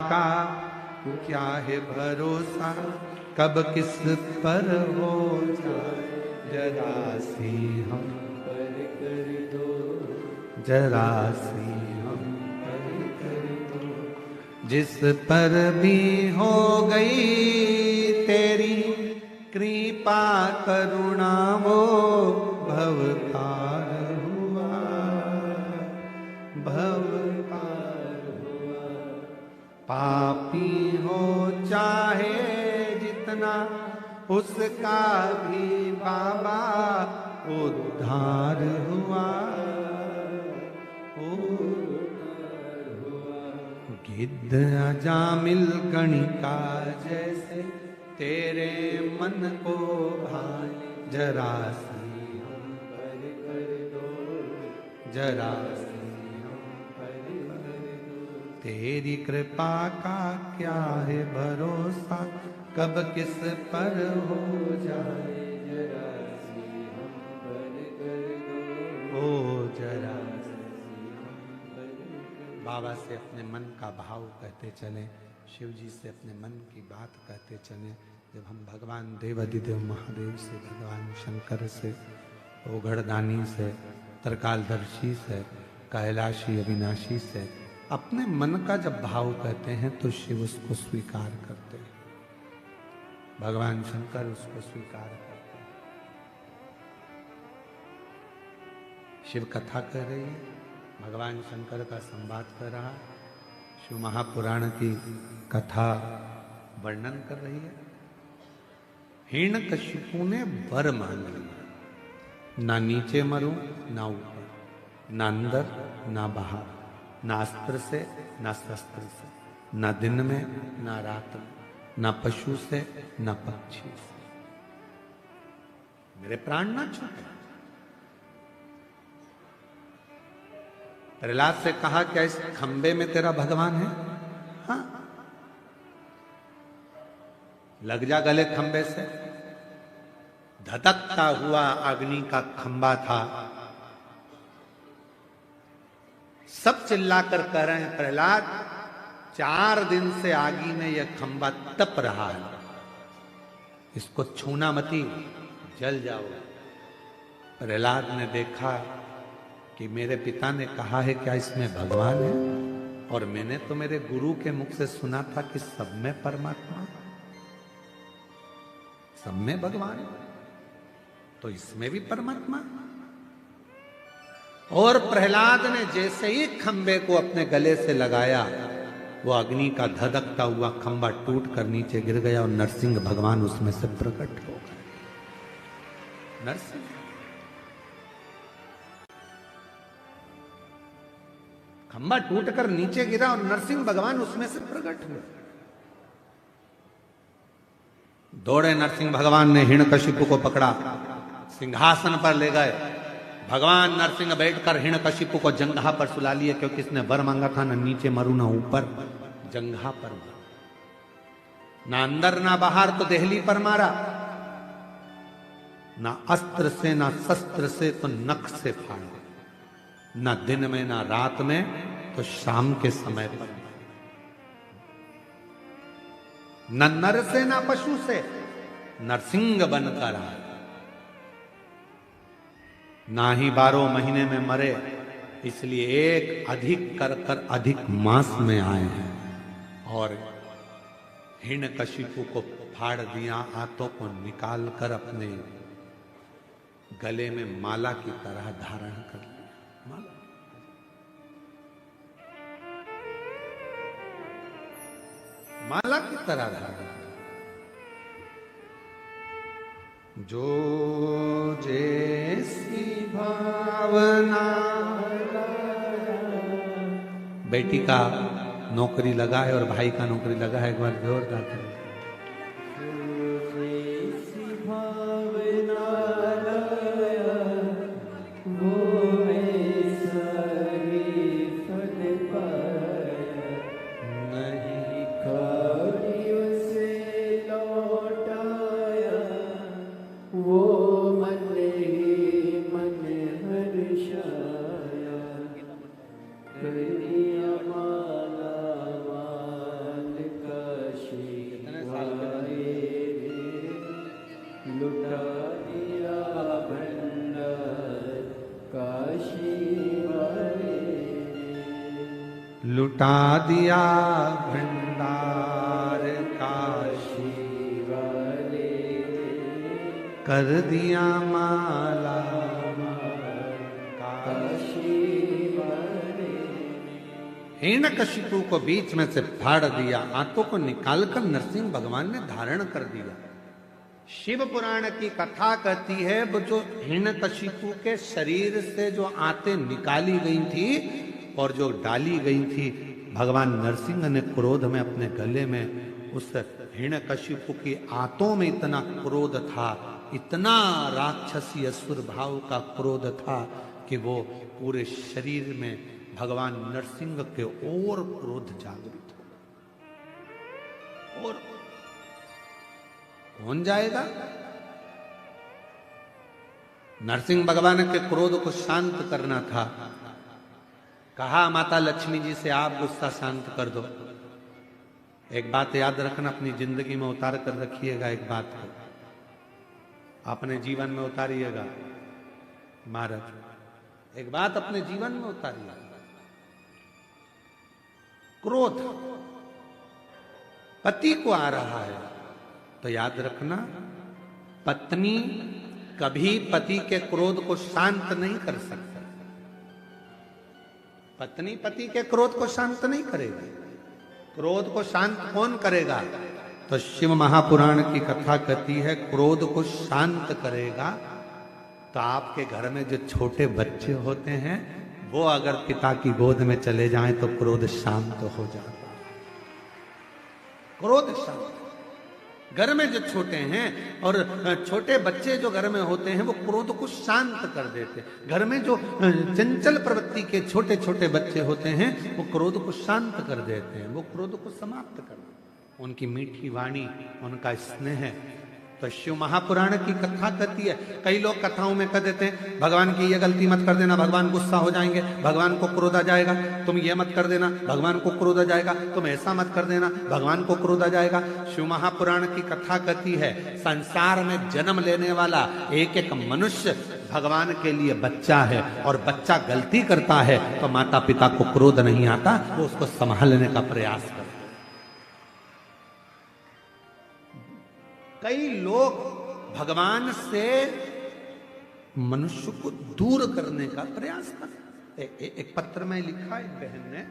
का क्या है भरोसा, कब किस पर हो जाए जरा सी हम पर कर दो, जरा सी हम पर कर दो। जिस पर भी हो गई तेरी कृपा करुणा वो भवतार हुआ, भवतार हुआ। पापी हो चाहे जितना उसका भी बाबा उद्धार हुआ, उद्धार हुआ। गिद्ध अजामिल गणिका जैसे तेरे मन को भाए जरा सी हम पर कर दो, जरा सी हम पर कर दो। तेरी कृपा का क्या है भरोसा, कब किस पर हो जाए जरा सी हम पर कर दो, ओ जरा सी हम पर कर दो। बाबा से अपने मन का भाव कहते चले, शिव जी से अपने मन की बात कहते चले। जब हम भगवान देवाधिदेव महादेव से, भगवान शंकर से, ओघड़दानी से, त्रिकालदर्शी से, कैलाशी अविनाशी से अपने मन का जब भाव कहते हैं तो शिव उसको स्वीकार करते हैं, भगवान शंकर उसको स्वीकार करते हैं। शिव कथा कह रही है, भगवान शंकर का संवाद कर रहा, शिव महापुराण की कथा वर्णन कर रही है। हिरण्यकशिपु ने वर मांग लिया, ना नीचे मरूं ना ऊपर, ना अंदर ना बाहर, ना अस्त्र से ना शस्त्र से, ना दिन में ना रात में, ना पशु से ना पक्षी से, मेरे प्राण ना छूटे। प्रहलाद से कहा क्या इस खंबे में तेरा भगवान है? हाँ, लग जा गले खंबे से। धधकता हुआ अग्नि का खंबा था। सब चिल्लाकर कह रहे हैं प्रहलाद 4 दिन से आगी में यह खंबा तप रहा है, इसको छूना मती, जल जाओ। प्रहलाद ने देखा कि मेरे पिता ने कहा है क्या इसमें भगवान है, और मैंने तो मेरे गुरु के मुख से सुना था कि सब में परमात्मा, सब में भगवान, तो इसमें भी परमात्मा। और प्रहलाद ने जैसे ही खंबे को अपने गले से लगाया, वो अग्नि का धधकता हुआ खंबा टूट कर नीचे गिर गया और नरसिंह भगवान उसमें से प्रकट हो गए। नरसिंह खंबा टूटकर नीचे गिरा और नरसिंह भगवान उसमें से प्रकट हुए। दौड़े नरसिंह भगवान ने हिरण्यकशिपु को पकड़ा, सिंहासन पर ले गए। भगवान नरसिंह बैठकर हिरण्यकशिपु को जंघा पर सुला लिए, क्योंकि इसने वर मांगा था ना नीचे मरू ना ऊपर, जंघा पर मारा, ना अंदर ना बाहर, तो देहली पर मारा, ना अस्त्र से ना शस्त्र से तो नख से फाड़ा, ना दिन में ना रात में तो शाम के समय पर, न नर से ना पशु से, नरसिंह बनकर आए। ना ही 12 महीने में मरे, इसलिए एक अधिक कर कर अधिक मास में आए हैं और हिरण्यकशिपु को फाड़ दिया, हाथों को निकाल कर अपने गले में माला की तरह धारण कर लिया। माला की तरह धारण। जो जैसी भावना, बेटी का नौकरी लगा है और भाई का नौकरी लगा है, एक बार जोरदार करें। लुटा दिया भंडार काशी वाले, कर दिया माला काशी वाले। हिरण्यकशिपु को बीच में से फाड़ दिया, आंतों को निकालकर नरसिंह भगवान ने धारण कर दिया। शिव पुराण की कथा कहती है वो जो हिरण्यकशिपु के शरीर से जो आंतें निकाली गई थी और जो डाली गई थी, भगवान नरसिंह ने क्रोध में अपने गले में उस हिरण्यकशिपु की आंतों में इतना क्रोध था, इतना राक्षसी असुर भाव का क्रोध था कि वो पूरे शरीर में भगवान नरसिंह के और क्रोध जागृत हो। और कौन जाएगा? नरसिंह भगवान के क्रोध को शांत करना था। कहा माता लक्ष्मी जी से आप गुस्सा शांत कर दो। एक बात याद रखना, अपनी जिंदगी में उतार कर रखिएगा, एक बात को अपने जीवन में उतारिएगा। महाराज एक बात अपने जीवन में उतारिएगा, क्रोध पति को आ रहा है तो याद रखना, पत्नी कभी पति के क्रोध को शांत नहीं कर सकती। पत्नी पति के क्रोध को शांत नहीं करेगी। क्रोध को शांत कौन करेगा? तो शिव महापुराण की कथा कहती है क्रोध को शांत करेगा तो आपके घर में जो छोटे बच्चे होते हैं वो अगर पिता की गोद में चले जाएं तो क्रोध शांत हो जाता है। क्रोध शांत। घर में जो छोटे हैं और छोटे बच्चे जो घर में होते हैं वो क्रोध को शांत कर देते हैं। घर में जो चंचल प्रवृत्ति के छोटे छोटे बच्चे होते हैं वो क्रोध को शांत कर देते हैं, वो क्रोध को समाप्त कर देते हैं। उनकी मीठी वाणी, उनका स्नेह। तो शिव महापुराण की कथा कहती है, कई लोग कथाओं में कह देते हैं भगवान की ये गलती मत कर देना, भगवान गुस्सा हो जाएंगे, भगवान को क्रोध आ जाएगा, तुम ये मत कर देना, भगवान को क्रोध आ जाएगा, तुम ऐसा मत कर देना, भगवान को क्रोध आ जाएगा। शिव महापुराण की कथा कहती है संसार में जन्म लेने वाला एक एक मनुष्य भगवान के लिए बच्चा है, और बच्चा गलती करता है तो माता पिता को क्रोध नहीं आता, वो उसको संभालने का प्रयास करता है। कई लोग भगवान से मनुष्य को दूर करने का प्रयास करते। एक पत्र में लिखा एक बहन ने,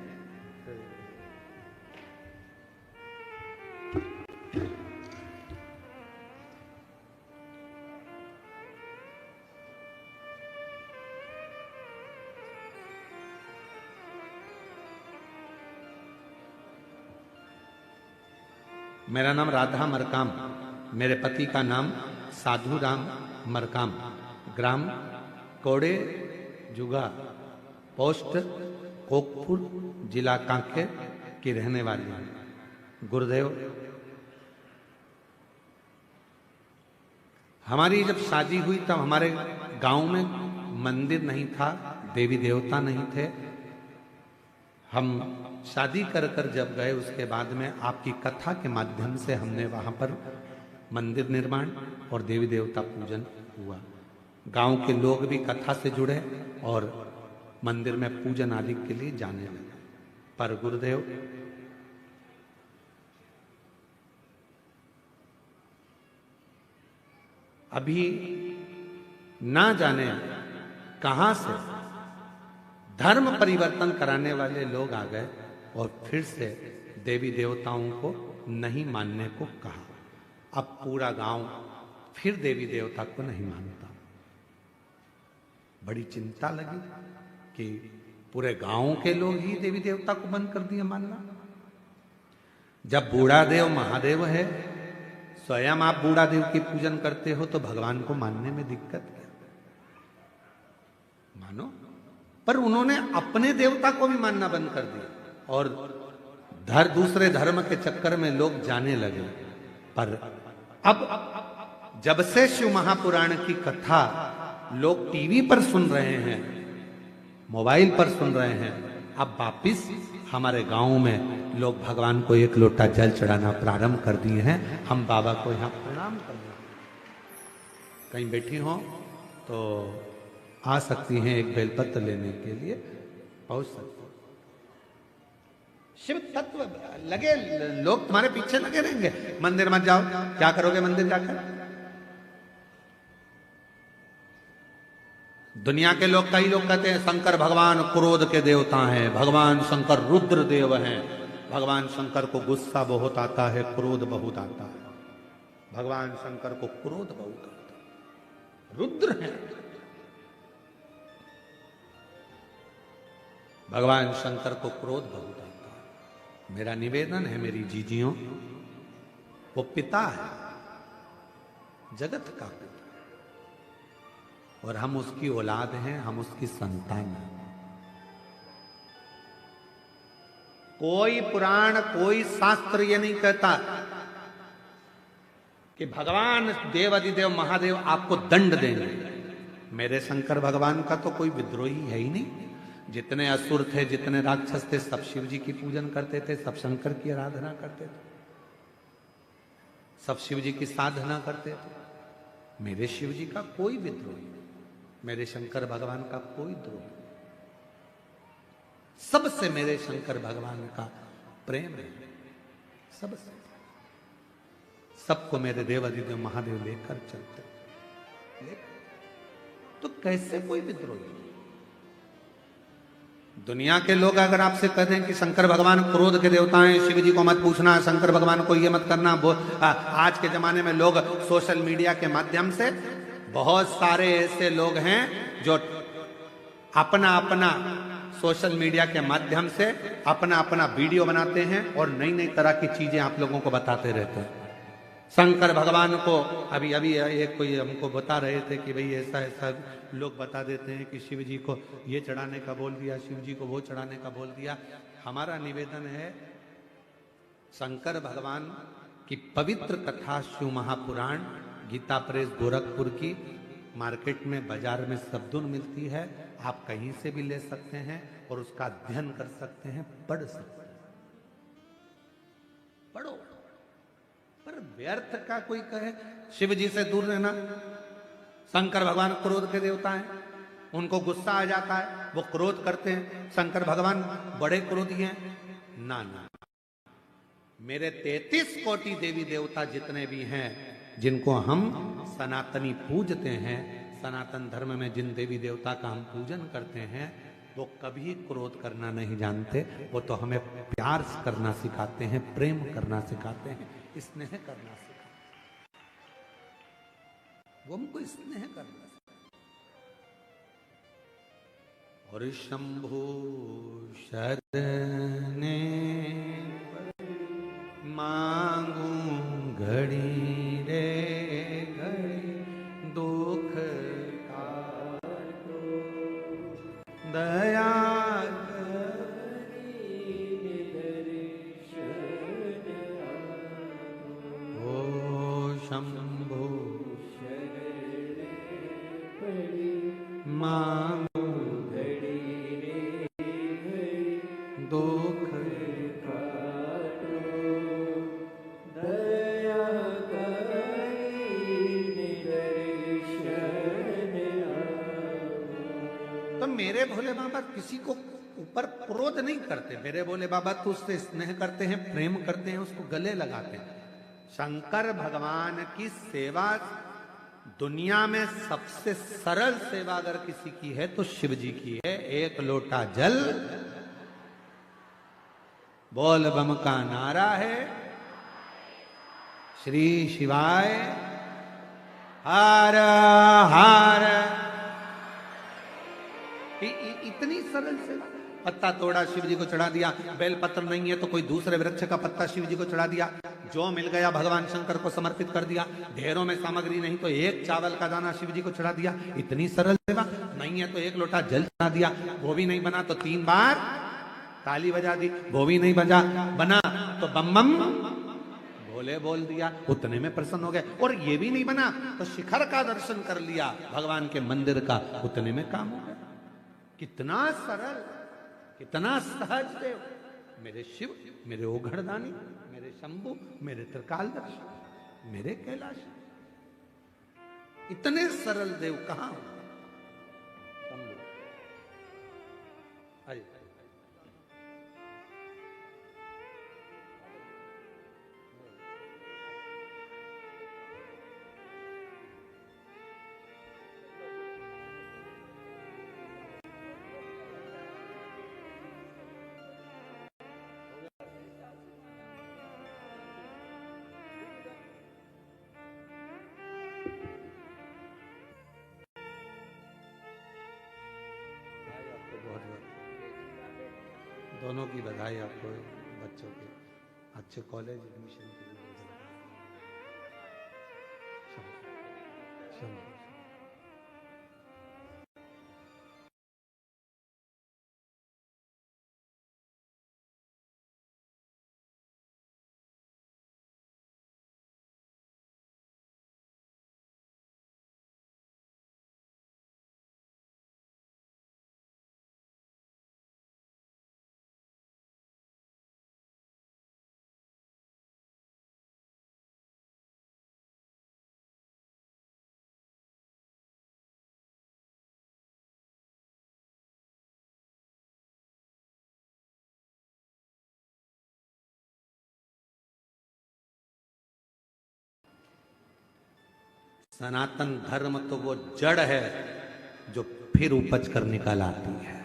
मेरा नाम राधा मरकाम, मेरे पति का नाम साधु राम मरकाम, ग्राम कोड़े जुगा, पोस्ट कोकपुर, जिला कांकेर की रहने वाली है। गुरुदेव, हमारी जब शादी हुई तब हमारे गांव में मंदिर नहीं था, देवी देवता नहीं थे। हम शादी कर कर जब गए उसके बाद में आपकी कथा के माध्यम से हमने वहां पर मंदिर निर्माण और देवी देवता पूजन हुआ। गांव के लोग भी कथा से जुड़े और मंदिर में पूजन आदि के लिए जाने लगे। पर गुरुदेव, अभी ना जाने कहां से धर्म परिवर्तन कराने वाले लोग आ गए और फिर से देवी देवताओं को नहीं मानने को कहा। अब पूरा गांव फिर देवी देवता को नहीं मानता। बड़ी चिंता लगी कि पूरे गांव के लोग ही देवी देवता को बंद कर दिए मानना। जब बूढ़ा देव महादेव है, स्वयं आप बूढ़ा देव की पूजन करते हो तो भगवान को मानने में दिक्कत क्या? मानो। पर उन्होंने अपने देवता को भी मानना बंद कर दिया और दूसरे धर्म के चक्कर में लोग जाने लगे। पर अब जब से शिव महापुराण की कथा लोग टीवी पर सुन रहे हैं, मोबाइल पर सुन रहे हैं, अब वापिस हमारे गांव में लोग भगवान को एक लोटा जल चढ़ाना प्रारंभ कर दिए हैं। हम बाबा को यहाँ प्रणाम करना, कहीं बैठी हो तो आ सकती हैं, एक बेलपत्र लेने के लिए पहुंच सकती। शिव तत्व लगे, लोग तुम्हारे पीछे लगे रहेंगे। मंदिर मत जाओ, क्या करोगे मंदिर जाकर? दुनिया के लोग, कई लोग कहते हैं शंकर भगवान क्रोध के देवता हैं, भगवान शंकर रुद्र देव हैं, भगवान शंकर को गुस्सा बहुत आता है, क्रोध बहुत आता है। भगवान शंकर को क्रोध बहुत आता है, रुद्र हैं भगवान शंकर को क्रोध बहुत आता है। मेरा निवेदन है मेरी जीजियों, वो पिता है, जगत का पिता, और हम उसकी औलाद हैं, हम उसकी संतान हैं। कोई पुराण, कोई शास्त्र ये नहीं कहता कि भगवान देवाधिदेव महादेव आपको दंड देंगे। मेरे शंकर भगवान का तो कोई विद्रोही है ही नहीं। जितने असुर थे, जितने राक्षस थे, सब शिव जी की पूजन करते थे, सब शंकर की आराधना करते थे, सब शिव जी की साधना करते थे। मेरे शिव जी का कोई विद्रोही नहीं, मेरे शंकर भगवान का कोई द्रोह नहीं। सबसे मेरे शंकर भगवान का प्रेम है, सबसे। सबको मेरे देवाधिदेव महादेव लेकर चलते, तो कैसे कोई विद्रोही? दुनिया के लोग अगर आपसे कहते हैं कि शंकर भगवान क्रोध के देवता हैं, शिव जी को मत पूछना, शंकर भगवान को ये मत करना। आज के जमाने में लोग सोशल मीडिया के माध्यम से, बहुत सारे ऐसे लोग हैं जो अपना अपना सोशल मीडिया के माध्यम से अपना अपना वीडियो बनाते हैं और नई नई तरह की चीजें आप लोगों को बताते रहते हैं। शंकर भगवान को अभी एक कोई हमको बता रहे थे कि भाई ऐसा ऐसा लोग बता देते हैं कि शिव जी को ये चढ़ाने का बोल दिया, शिव जी को वो चढ़ाने का बोल दिया। हमारा निवेदन है, शंकर भगवान की पवित्र कथा शिव महापुराण गीता प्रेस गोरखपुर की मार्केट में, बाजार में सबदुन मिलती है। आप कहीं से भी ले सकते हैं और उसका अध्ययन कर सकते हैं, पढ़ सकते हैं, पढ़ो। पर व्यर्थ का कोई कहे शिव जी से दूर रहना, शंकर भगवान क्रोध के देवता हैं, उनको गुस्सा आ जाता है, वो क्रोध करते हैं, शंकर भगवान बड़े क्रोधी हैं। ना ना, मेरे 33 कोटि देवी देवता जितने भी हैं, जिनको हम सनातनी पूजते हैं, सनातन धर्म में जिन देवी देवता का हम पूजन करते हैं, वो कभी क्रोध करना नहीं जानते। वो तो हमें प्यार करना सिखाते हैं, प्रेम करना सिखाते हैं, स्नेह करना सिखाते हैं। वो हमको स्नेह करना सिखाते। और शंभु शरणे मांगू घड़ी रे घड़ी, दुख काटो दया शंभो मांगो घड़ी रे दुख काटो दया तो मेरे भोले बाबा किसी को ऊपर क्रोध नहीं करते। मेरे भोले बाबा तो उससे स्नेह करते हैं, प्रेम करते हैं, उसको गले लगाते हैं। शंकर भगवान की सेवा दुनिया में सबसे सरल सेवा अगर किसी की है तो शिव जी की है। एक लोटा जल, बोल बम का नारा है, श्री शिवाय हर हर। इतनी सरल सेवा। पत्ता तोड़ा, शिव जी को चढ़ा दिया। बेलपत्र नहीं है तो कोई दूसरे वृक्ष का पत्ता शिव जी को चढ़ा दिया। जो मिल गया भगवान शंकर को समर्पित कर दिया। ढेरों में सामग्री नहीं तो एक चावल का दाना शिव जी को चढ़ा दिया। इतनी सरल सेवा। नहीं है तो एक लोटा जल चढ़ा दिया। वो भी नहीं बना तो 3 बार ताली बजा दी। वो भी नहीं बना तो बम बम भोले बोल दिया। उतने में प्रसन्न हो गए। और ये भी नहीं बना तो शिखर का दर्शन कर लिया भगवान के मंदिर का। उतने में काम हो गया। कितना सरल, कितना सहज देव मेरे शिव, मेरे ओघड़दानी, मेरे शंभु, मेरे त्रिकालदर्शी, मेरे कैलाश। इतने सरल देव कहां हो? शंभु दोनों की बधाई आपको, बच्चों के अच्छे कॉलेज एडमिशन के लिए। चलो। सनातन धर्म तो वो जड़ है जो फिर उपज कर निकल आती है,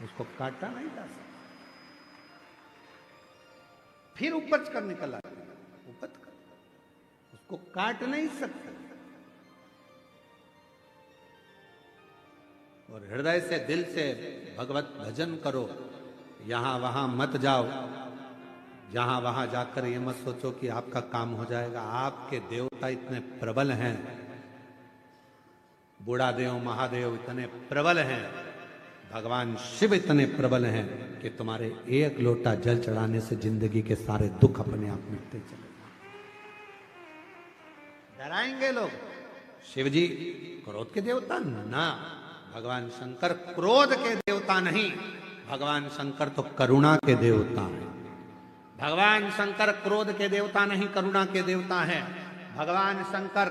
उसको काटा नहीं जा सकता, फिर उपज कर निकल आती है, उपज कर, उसको काट नहीं सकते। और हृदय से दिल से भगवत भजन करो, यहां वहां मत जाओ, जहां वहां जाकर ये मत सोचो कि आपका काम हो जाएगा। आपके देवता इतने प्रबल हैं, बूढ़ा देव महादेव इतने प्रबल हैं, भगवान शिव इतने प्रबल हैं कि तुम्हारे एक लोटा जल चढ़ाने से जिंदगी के सारे दुख अपने आप मिटते चले। डराएंगे लोग शिव जी क्रोध के देवता ना, भगवान शंकर क्रोध के देवता नहीं, भगवान शंकर तो करुणा के देवता हैं। भगवान शंकर क्रोध के देवता नहीं, करुणा के देवता हैं। भगवान शंकर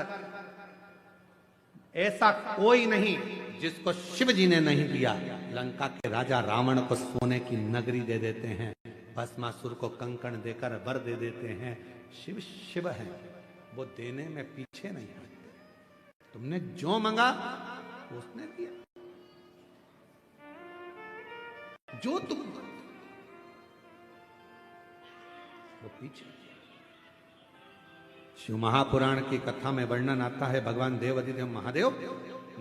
ऐसा कोई नहीं जिसको शिव जी ने नहीं दिया। लंका के राजा रावण को सोने की नगरी दे देते हैं, भस्मासुर को कंकण देकर वर दे देते हैं। शिव शिव है, वो देने में पीछे नहीं हटते। तुमने जो मांगा उसने दिया, जो तुम वो पीछे। शिव महापुराण की कथा में वर्णन आता है, भगवान देवाधिदेव महादेव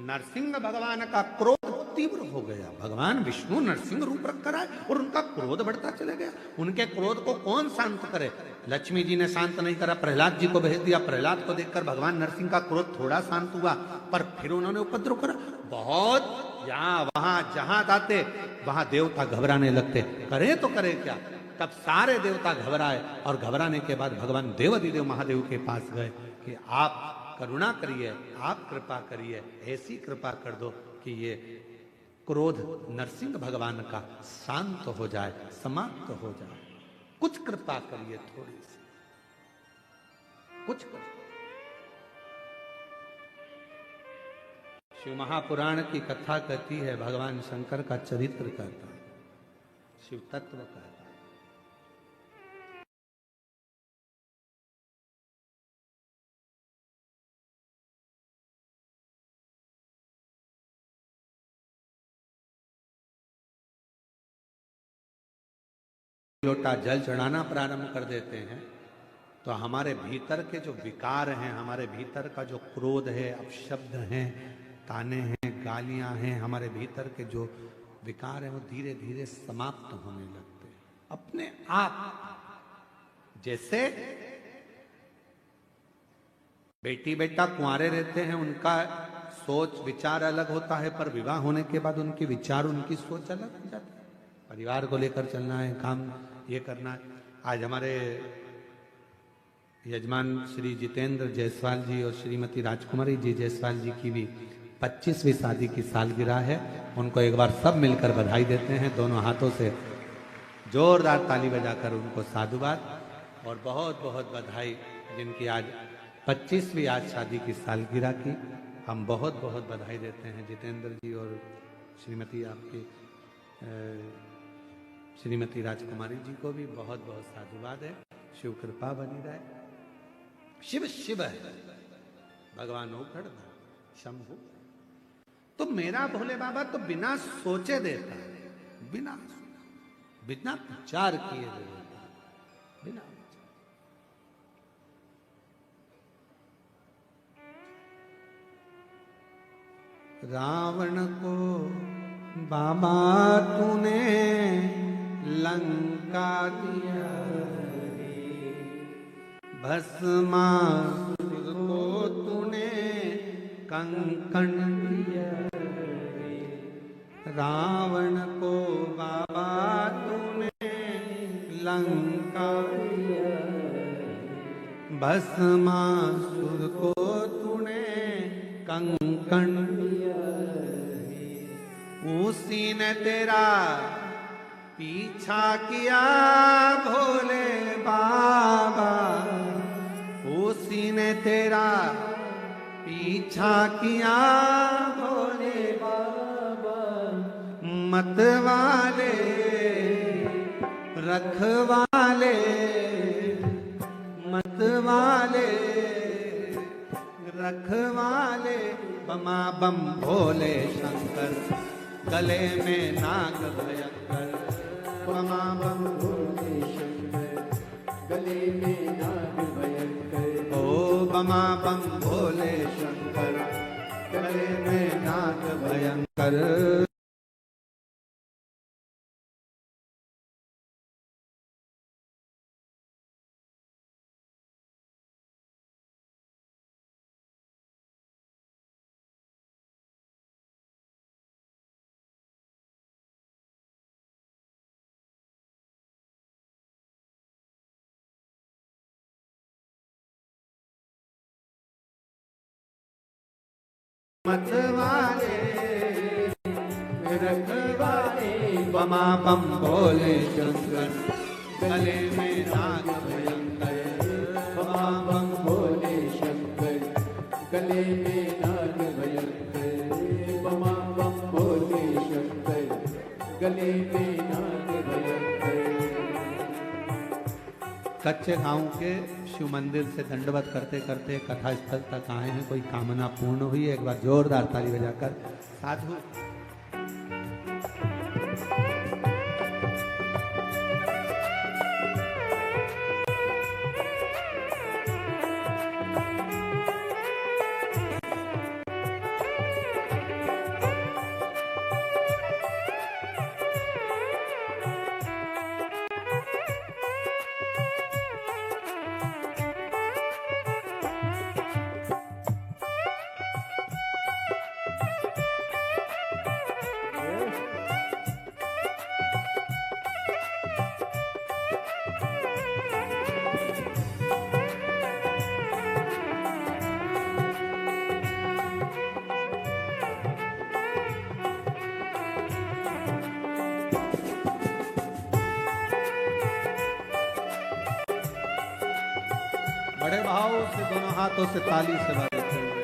नरसिंह भगवान का क्रोध तीव्र हो गया। भगवान विष्णु नरसिंह रूप रखकर आए और उनका क्रोध बढ़ता चले गया। उनके क्रोध को कौन शांत करे? लक्ष्मी जी ने शांत नहीं करा, प्रहलाद जी को भेज दिया। प्रहलाद को देखकर भगवान नरसिंह का क्रोध थोड़ा शांत हुआ, पर फिर उन्होंने उपद्रव करा बहुत। यहां वहां जहां जाते वहां देवता घबराने लगते, करे तो करे क्या। तब सारे देवता घबराए और घबराने के बाद भगवान देवाधिदेव महादेव के पास गए कि आप करुणा करिए, आप कृपा करिए, ऐसी कृपा कर दो कि ये क्रोध नरसिंह भगवान का शांत हो जाए, समाप्त हो जाए। कुछ कृपा करिए, थोड़ी सी कुछ करिए। शिव महापुराण की कथा कहती है, भगवान शंकर का चरित्र कहता है, शिव तत्व कहता है। लोटा जल चढ़ाना प्रारंभ कर देते हैं तो हमारे भीतर के जो विकार हैं, हमारे भीतर का जो क्रोध है, अपशब्द हैं, ताने हैं, गालियां हैं, हमारे भीतर के जो विकार हैं वो धीरे धीरे समाप्त होने लगते हैं अपने आप। जैसे बेटी बेटा कुंवारे रहते हैं, उनका सोच विचार अलग होता है, पर विवाह होने के बाद उनके विचार, उनकी सोच अलग हो जाती है। परिवार को लेकर चलना है, काम ये करना है। आज हमारे यजमान श्री जितेंद्र जायसवाल जी और श्रीमती राजकुमारी जी जायसवाल जी की भी 25वीं शादी की सालगिरह है। उनको एक बार सब मिलकर बधाई देते हैं, दोनों हाथों से जोरदार ताली बजाकर उनको साधुवाद और बहुत बहुत बधाई। जिनकी आज 25वीं आज शादी की सालगिरह की, हम बहुत बहुत बधाई देते हैं जितेंद्र जी और श्रीमती आपकी श्रीमती राजकुमारी जी को भी बहुत बहुत साधुवाद है। शिव कृपा बनी रहे। शिव शिव है, भगवान ओखड़ शंभु। तो मेरा भोले बाबा तो बिना सोचे देता है, बिना बिना विचार किए देता, बिना रावण को बाबा तूने लंका दिया रे, भस्मासुर को तूने कंकण दिया रे, रावण को बाबा तूने लंका दिया रे, भस्मासुर को तूने कंकण दिया रे, उसी ने तेरा पीछा किया भोले बाबा, उसी ने तेरा पीछा किया भोले बाबा, मतवाले रखवाले मतवाले रखवाले, बमा बम भोले शंकर, गले में नाग भयंकर, बमा बम भोले शंकर, गले में नाग भयंकर, ओ बमा बम भोले शंकर, गले में नाग भयंकर। मतवाले रखवाले, बमा बम भोले शंकर, गले में नाग भयंकर, बमा बम भोले शंकर, गले में नाग भयंकर, बमा बम भोले शंकर, गले में नाग भयंकर। कच्चे गांव के शिव मंदिर से दंडवत करते करते कथा स्थल तक आए हैं, कोई कामना पूर्ण हुई है? एक बार जोरदार ताली बजाकर साधु। बड़े भाव से दोनों हाथों से ताली से बजाते हुए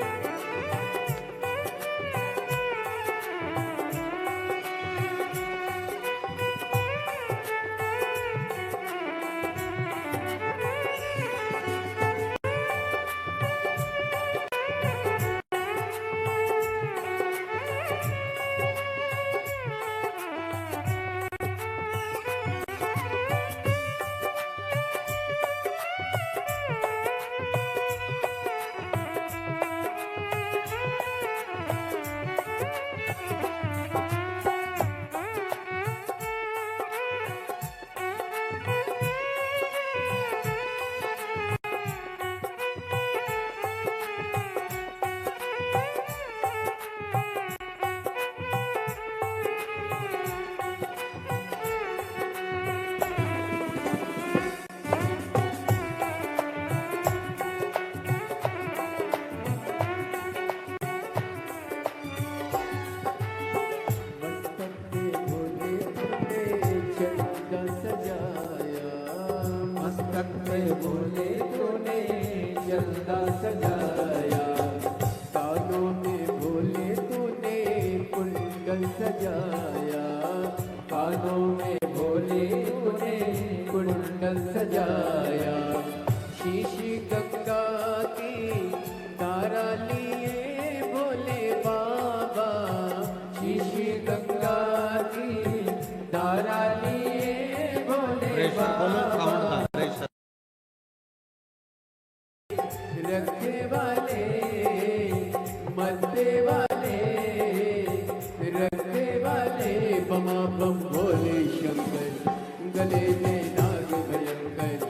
गले में नाग भयंकर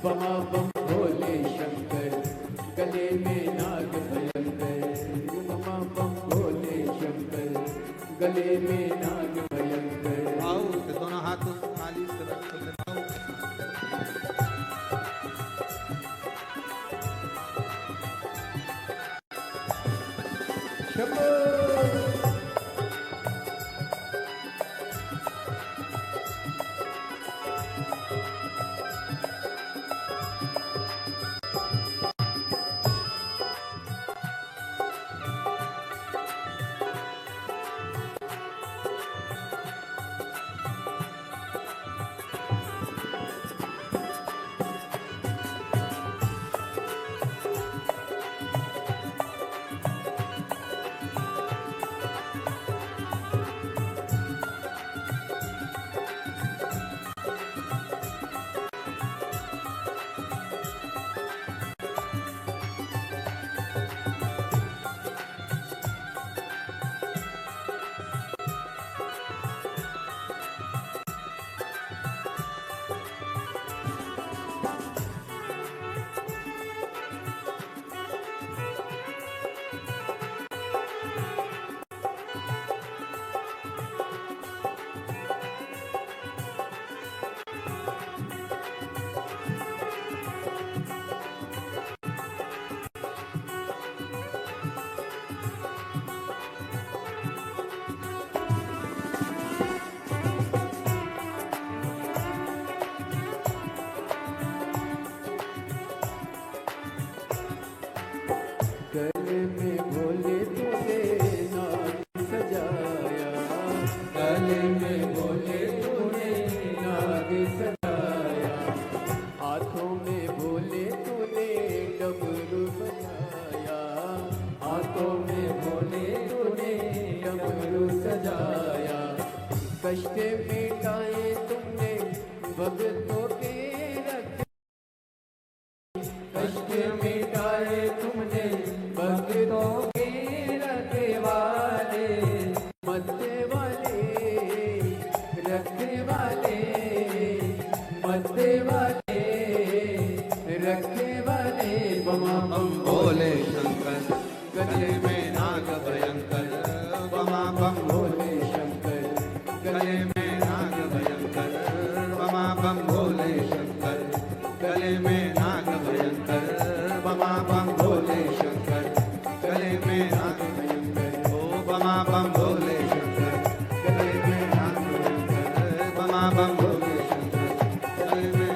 बमा बम भोले शंकर, गले में नाग भयंकर बमा बम भोले शंकर, गले में नाग भयंकर। आओ दोनों हाथों से खाली से रखो लगाओ। शंभो गले में भोले तूने नाग सजाया, गले में भोले तूने नाग सजाया, हाथों में भोले तूने डमरू सजाया, हाथों में भोले तूने डमरू सजाया, कष्ट मिटाए तुमने भक्तों के रखे, कष्ट मिटाए तुमने भक्तों के रखवाले, मरने वाले रखने वाले, मरने वाले रखने वाले, बमा बम भोले शंकर, गले में नाग भयंकर बमा बम भोले शंकर, गले में नाग भयंकर बमा बम भोले शंकर, गले में नाग भयंकर बमा बम भोले शंकर, गले में नाग भयंकर ओ बमा बम भोले शंकर, गले में नाग भयंकर बमा बम भोले शंकर, गले में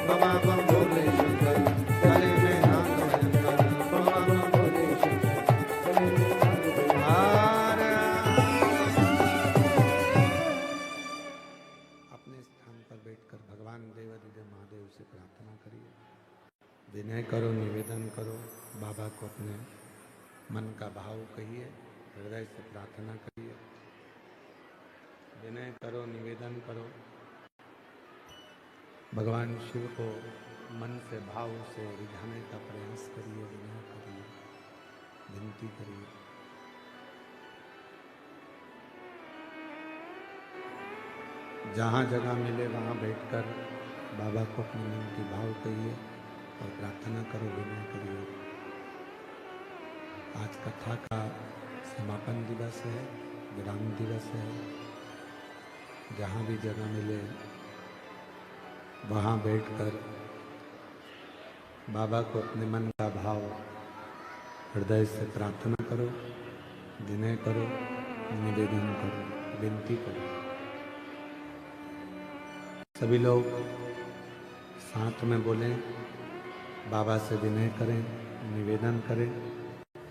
बमा बम भोले शंकर, गले में नाग भयंकर बमा बम भोले शंकर, गले में नाग भयंकर। अपने स्थान पर बैठकर भगवान देवाधिदेव महादेव से प्रार्थना करिए, विनय करो, निवेदन करो, बाबा को अपने मन का भाव कहिए, हृदय से प्रार्थना करिए, विनय करो, निवेदन करो, भगवान शिव को मन से भाव से रिझाने का प्रयास करिए, विनय करिए, विनती करिए। जहाँ जगह मिले वहाँ बैठकर बाबा को अपने मन की भाव कहिए और प्रार्थना करो, विनय करिए। आज कथा का समापन दिवस है, विराम दिवस है। जहाँ भी जगह मिले वहाँ बैठकर बाबा को अपने मन का भाव हृदय से प्रार्थना करो, विनय करो, निवेदन करो, विनती करो। सभी लोग साथ में बोलें, बाबा से विनय करें, निवेदन करें,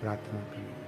प्रार्थना करें।